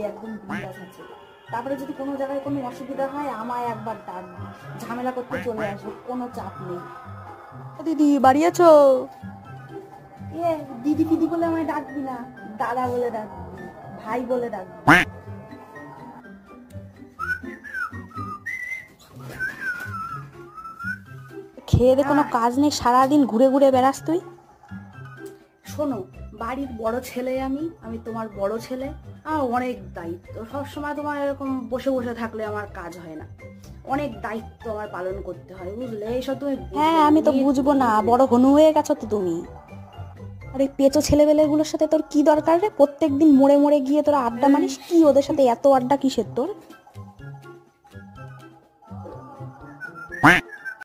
একদম বিন্দাস আছে। তারপরে যদি কোনো জায়গায় কোনো অসুবিধা হয় আমায় একবার ডাকবি, ঝামেলা করতে চলে আসবো, কোনো চাপ নেই। দিদি বাড়ি আছো? দিদি দিদি বলে আমায় ডাকবি না, দাদা বলে ডাকবি, ভাই বলে ডাকবি। খেয়ে দে কোনো কাজ নেই, সারাদিন ঘুরে ঘুরে বেড়াস তুই। শোনো, বাড়ির বড় ছেলে আমি তোমার বড় ছেলে, আমার অনেক দায়িত্ব। সবসময় তোমার এরকম বসে বসে থাকলে আমার কাজ হয় না, অনেক দায়িত্ব আমার পালন করতে হয়, বুঝলে? এইসব তুমি হ্যাঁ আমি তো বুঝবো না, বড় হনু হয়ে গেছো তো তুমি। আর এই পেঁচো ছেলেবেলেগুলোর সাথে তোর কি দরকার রে? প্রত্যেকদিন মোড়ে মোড়ে গিয়ে তোরা আড্ডা মারিস, কি ওদের সাথে এত আড্ডা কিসের তোর?